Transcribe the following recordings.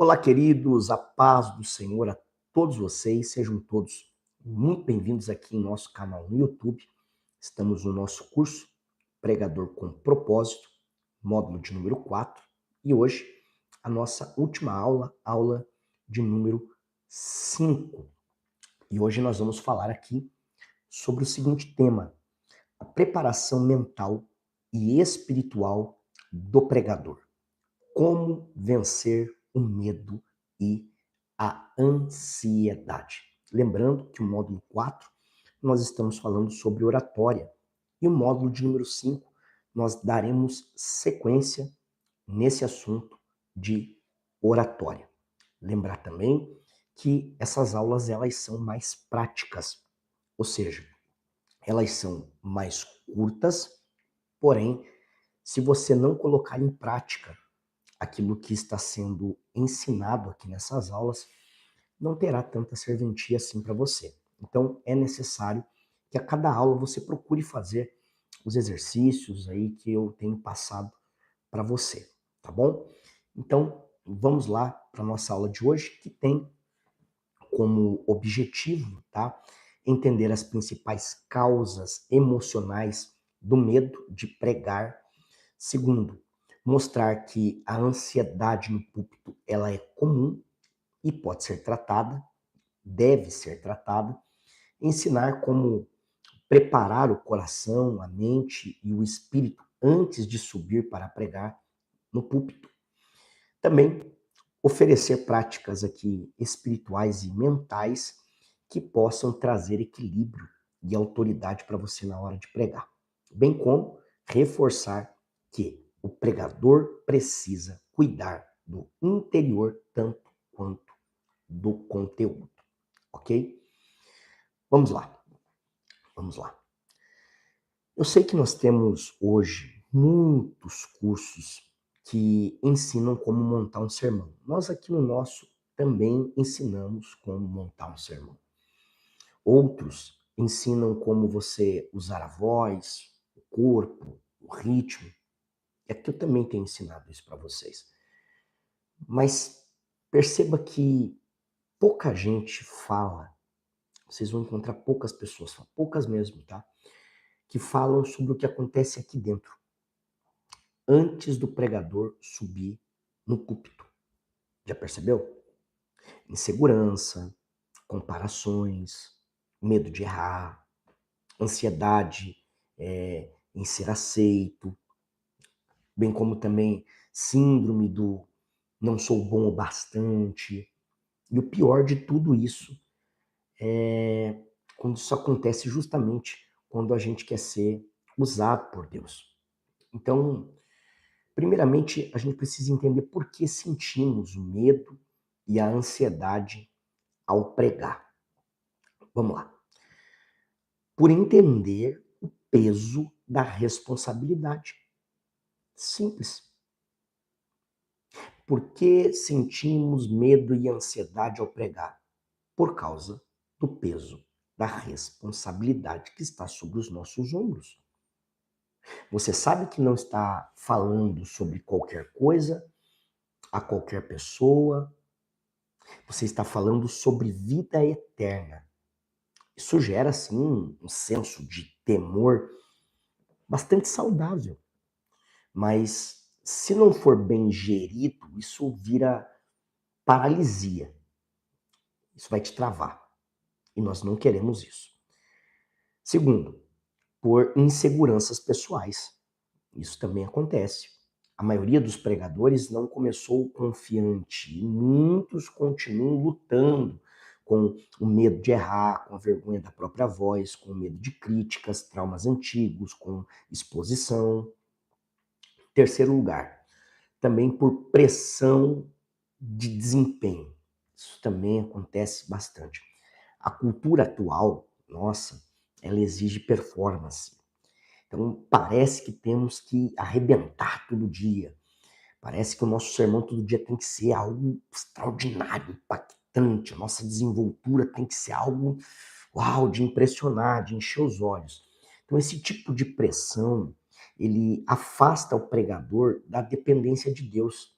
Olá, queridos, a paz do Senhor a todos vocês, sejam todos muito bem-vindos aqui em nosso canal no YouTube. Estamos no nosso curso Pregador com Propósito, módulo de número 4, e hoje a nossa última aula, aula de número 5. E hoje nós vamos falar aqui sobre o seguinte tema: a preparação mental e espiritual do pregador. Como vencer o medo e a ansiedade. Lembrando que o módulo 4 nós estamos falando sobre oratória e o módulo de número 5 nós daremos sequência nesse assunto de oratória. Lembrar também que essas aulas elas são mais práticas, ou seja, elas são mais curtas, porém, se você não colocar em prática aquilo que está sendo ensinado aqui nessas aulas, não terá tanta serventia assim para você. Então, é necessário que a cada aula você procure fazer os exercícios aí que eu tenho passado para você, tá bom? Então, vamos lá para a nossa aula de hoje, que tem como objetivo, tá, entender as principais causas emocionais do medo de pregar. Segundo, mostrar que a ansiedade no púlpito ela é comum e pode ser tratada, deve ser tratada. Ensinar como preparar o coração, a mente e o espírito antes de subir para pregar no púlpito. Também oferecer práticas aqui espirituais e mentais que possam trazer equilíbrio e autoridade para você na hora de pregar. Bem como reforçar que o pregador precisa cuidar do interior tanto quanto do conteúdo, ok? Vamos lá, vamos lá. Eu sei que nós temos hoje muitos cursos que ensinam como montar um sermão. Nós aqui no nosso também ensinamos como montar um sermão. Outros ensinam como você usar a voz, o corpo, o ritmo. É que eu também tenho ensinado isso para vocês. Mas perceba que pouca gente fala, vocês vão encontrar poucas pessoas, poucas mesmo, tá? Que falam sobre o que acontece aqui dentro, antes do pregador subir no púlpito. Já percebeu? Insegurança, comparações, medo de errar, ansiedade em ser aceito, bem como também síndrome do não sou bom o bastante. E o pior de tudo isso é quando isso acontece justamente quando a gente quer ser usado por Deus. Então, primeiramente, a gente precisa entender por que sentimos o medo e a ansiedade ao pregar. Vamos lá. Por entender o peso da responsabilidade. Simples. Por que sentimos medo e ansiedade ao pregar? Por causa do peso da responsabilidade que está sobre os nossos ombros. Você sabe que não está falando sobre qualquer coisa, a qualquer pessoa. Você está falando sobre vida eterna. Isso gera, sim, um senso de temor bastante saudável. Mas se não for bem gerido, isso vira paralisia. Isso vai te travar. E nós não queremos isso. Segundo, por inseguranças pessoais. Isso também acontece. A maioria dos pregadores não começou confiante e muitos continuam lutando com o medo de errar, com a vergonha da própria voz, com o medo de críticas, traumas antigos, com exposição. Terceiro lugar, também por pressão de desempenho. Isso também acontece bastante. A cultura atual, nossa, ela exige performance. Então parece que temos que arrebentar todo dia. Parece que o nosso sermão todo dia tem que ser algo extraordinário, impactante. A nossa desenvoltura tem que ser algo, uau, de impressionar, de encher os olhos. Então esse tipo de pressão, ele afasta o pregador da dependência de Deus.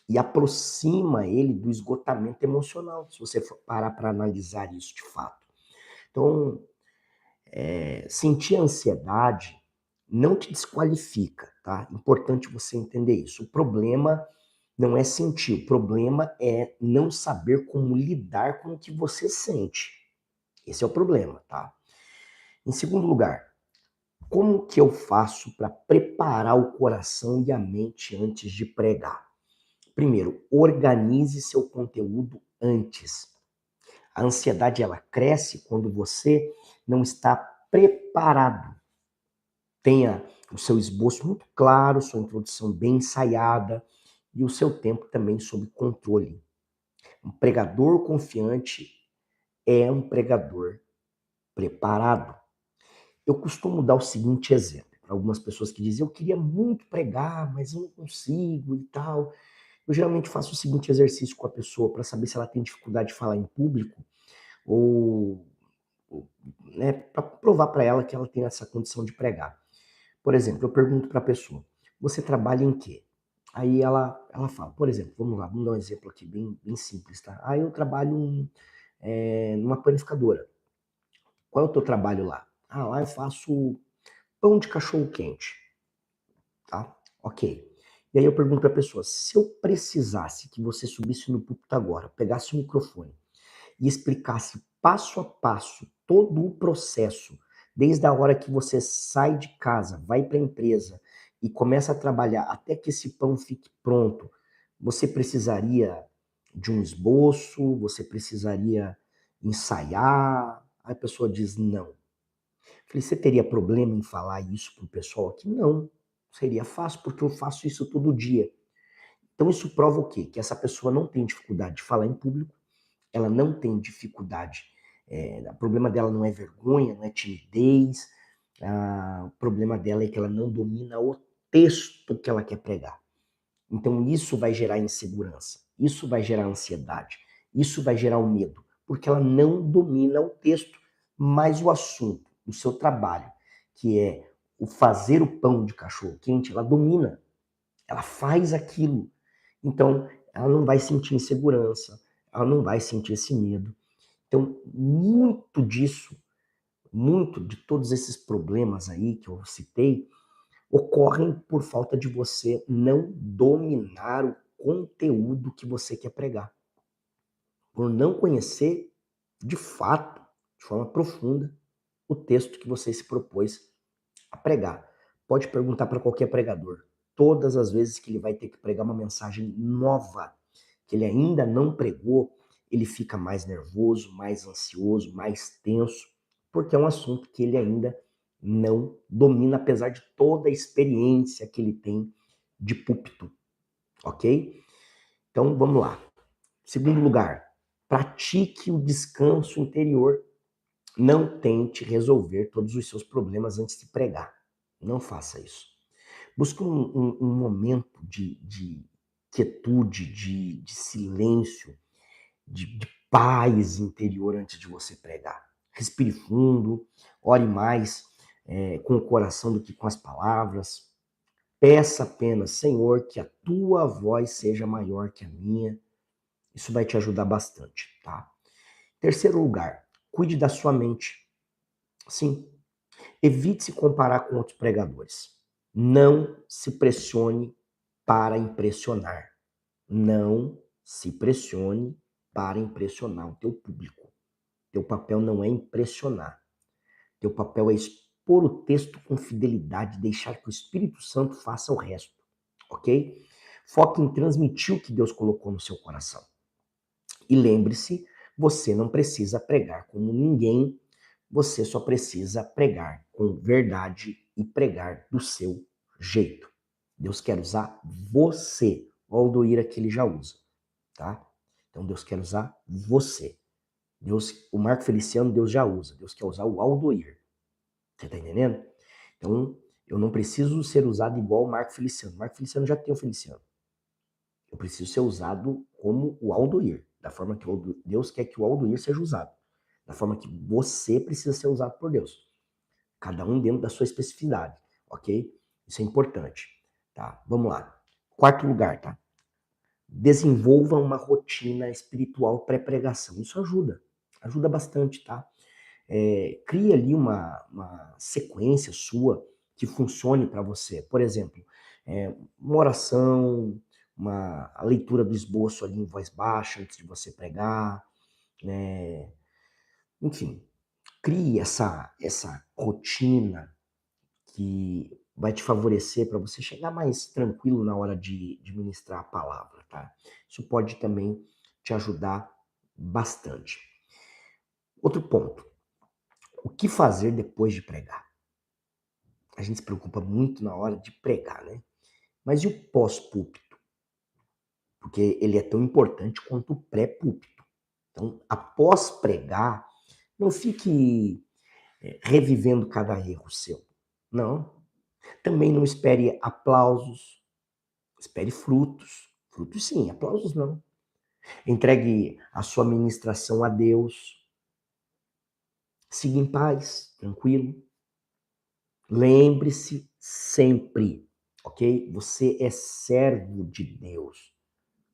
e aproxima ele do esgotamento emocional, se você for parar para analisar isso de fato. Então, sentir ansiedade não te desqualifica, tá? Importante você entender isso. O problema não é sentir, o problema é não saber como lidar com o que você sente. Esse é o problema, tá? Em segundo lugar, como que eu faço para preparar o coração e a mente antes de pregar? Primeiro, organize seu conteúdo antes. A ansiedade ela cresce quando você não está preparado. Tenha o seu esboço muito claro, sua introdução bem ensaiada e o seu tempo também sob controle. Um pregador confiante é um pregador preparado. Eu costumo dar o seguinte exemplo para algumas pessoas que dizem: eu queria muito pregar, mas eu não consigo e tal. Eu geralmente faço o seguinte exercício com a pessoa para saber se ela tem dificuldade de falar em público ou, né, para provar para ela que ela tem essa condição de pregar. Por exemplo, eu pergunto para a pessoa: você trabalha em quê? Aí ela fala, por exemplo, vamos lá, vamos dar um exemplo aqui bem simples, tá? Ah, eu trabalho numa panificadora. Qual é o teu trabalho lá? Ah, lá eu faço pão de cachorro quente, tá? Ok. E aí eu pergunto para a pessoa: se eu precisasse que você subisse no púlpito agora, pegasse o microfone e explicasse passo a passo todo o processo, desde a hora que você sai de casa, vai para a empresa e começa a trabalhar até que esse pão fique pronto, você precisaria de um esboço? Você precisaria ensaiar? Aí a pessoa diz não. Falei, você teria problema em falar isso para o pessoal aqui? Não, seria fácil, porque eu faço isso todo dia. Então isso prova o quê? Que essa pessoa não tem dificuldade de falar em público, ela não tem dificuldade, o problema dela não é vergonha, não é timidez, o problema dela é que ela não domina o texto que ela quer pregar. Então isso vai gerar insegurança, isso vai gerar ansiedade, isso vai gerar o medo, porque ela não domina o texto, mas o assunto, o seu trabalho, que é o fazer o pão de cachorro quente, ela domina, ela faz aquilo. Então ela não vai sentir insegurança, ela não vai sentir esse medo. Então, muito disso, muito de todos esses problemas aí que eu citei, ocorrem por falta de você não dominar o conteúdo que você quer pregar. Por não conhecer, de fato, de forma profunda, o texto que você se propôs a pregar. Pode perguntar para qualquer pregador. Todas as vezes que ele vai ter que pregar uma mensagem nova, que ele ainda não pregou, ele fica mais nervoso, mais ansioso, mais tenso, porque é um assunto que ele ainda não domina, apesar de toda a experiência que ele tem de púlpito, ok? Então vamos lá. Segundo lugar, pratique o descanso interior. Não tente resolver todos os seus problemas antes de pregar. Não faça isso. Busque um momento de quietude, de silêncio, de paz interior antes de você pregar. Respire fundo, ore mais com o coração do que com as palavras. Peça apenas, Senhor, que a tua voz seja maior que a minha. Isso vai te ajudar bastante, tá? Terceiro lugar, cuide da sua mente. Sim, evite se comparar com outros pregadores. Não se pressione para impressionar. Não se pressione para impressionar o teu público. Teu papel não é impressionar. Teu papel é expor o texto com fidelidade, deixar que o Espírito Santo faça o resto, ok? Foque em transmitir o que Deus colocou no seu coração. E lembre-se, você não precisa pregar como ninguém, você só precisa pregar com verdade e pregar do seu jeito. Deus quer usar você. O Aldoir aqui ele já usa, tá? Então Deus quer usar você. O Marco Feliciano Deus já usa. Deus quer usar o Aldoir. Você tá entendendo? Então eu não preciso ser usado igual o Marco Feliciano. O Marco Feliciano já tem o Feliciano. Eu preciso ser usado como o Aldoir, da forma que Deus quer que o Aldoir seja usado, da forma que você precisa ser usado por Deus. Cada um dentro da sua especificidade, ok? Isso é importante, tá? Vamos lá. Quarto lugar, tá? desenvolva uma rotina espiritual pré-pregação. Isso ajuda bastante, tá? Crie ali uma sequência sua que funcione para você. Por exemplo, uma oração, a leitura do esboço ali em voz baixa antes de você pregar, né? Enfim, crie essa rotina que vai te favorecer para você chegar mais tranquilo na hora de ministrar a palavra, tá? Isso pode também te ajudar bastante. Outro ponto, o que fazer depois de pregar? A gente se preocupa muito na hora de pregar, né? Mas e o pós-púlpito? Porque ele é tão importante quanto o pré-púlpito. Então, após pregar, não fique revivendo cada erro seu. Não. Também não espere aplausos, espere frutos. Frutos sim, aplausos não. Entregue a sua ministração a Deus. Siga em paz, tranquilo. Lembre-se sempre, ok? Você é servo de Deus.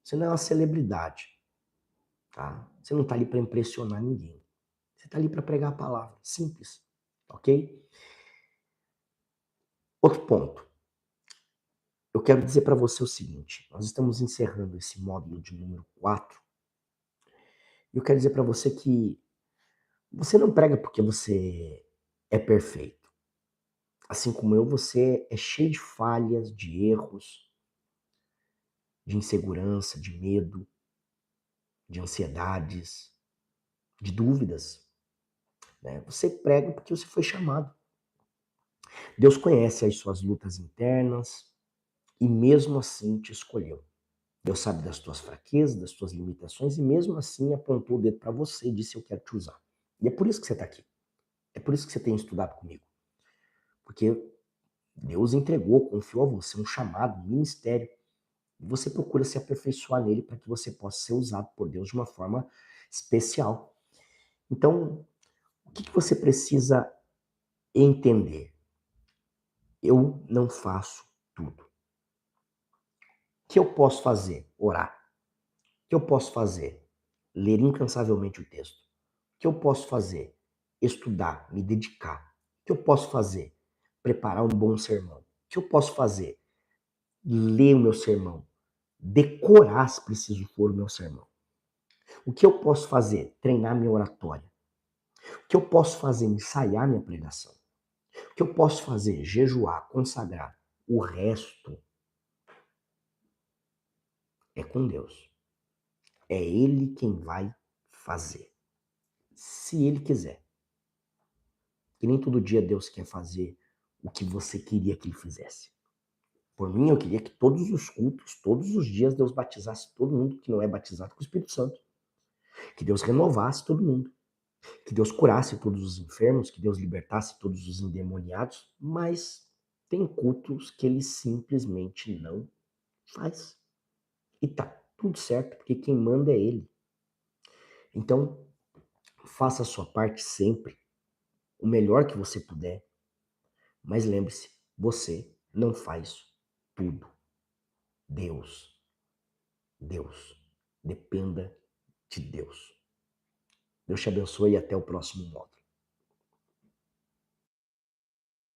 Você não é uma celebridade, tá? Você não está ali para impressionar ninguém. Você está ali para pregar a palavra. Simples, ok? Outro ponto. Eu quero dizer para você o seguinte: nós estamos encerrando esse módulo de número 4. E eu quero dizer para você que você não prega porque você é perfeito. Assim como eu, você é cheio de falhas, de erros, de insegurança, de medo, de ansiedades, de dúvidas. Né? Você prega porque você foi chamado. Deus conhece as suas lutas internas e mesmo assim te escolheu. Deus sabe das tuas fraquezas, das tuas limitações e mesmo assim apontou o dedo para você e disse: eu quero te usar. E é por isso que você está aqui. É por isso que você tem estudado comigo. Porque Deus entregou, confiou a você um chamado, um ministério. E você procura se aperfeiçoar nele para que você possa ser usado por Deus de uma forma especial. Então, o que você precisa entender? Eu não faço tudo. O que eu posso fazer? Orar. O que eu posso fazer? Ler incansavelmente o texto. O que eu posso fazer? Estudar, me dedicar. O que eu posso fazer? Preparar um bom sermão. O que eu posso fazer? Ler o meu sermão. Decorar, se preciso for, o meu sermão. O que eu posso fazer? Treinar minha oratória. O que eu posso fazer? Ensaiar minha pregação. O que eu posso fazer? Jejuar, consagrar. O resto é com Deus. É Ele quem vai fazer. Se Ele quiser. Que nem todo dia Deus quer fazer o que você queria que Ele fizesse. Por mim, eu queria que todos os cultos, todos os dias, Deus batizasse todo mundo que não é batizado com o Espírito Santo. Que Deus renovasse todo mundo. Que Deus curasse todos os enfermos, que Deus libertasse todos os endemoniados, mas tem cultos que Ele simplesmente não faz. E tá tudo certo, porque quem manda é Ele. Então, faça a sua parte sempre, o melhor que você puder, mas lembre-se, você não faz tudo. Deus. Deus. Dependa de Deus. Deus te abençoe e até o próximo módulo.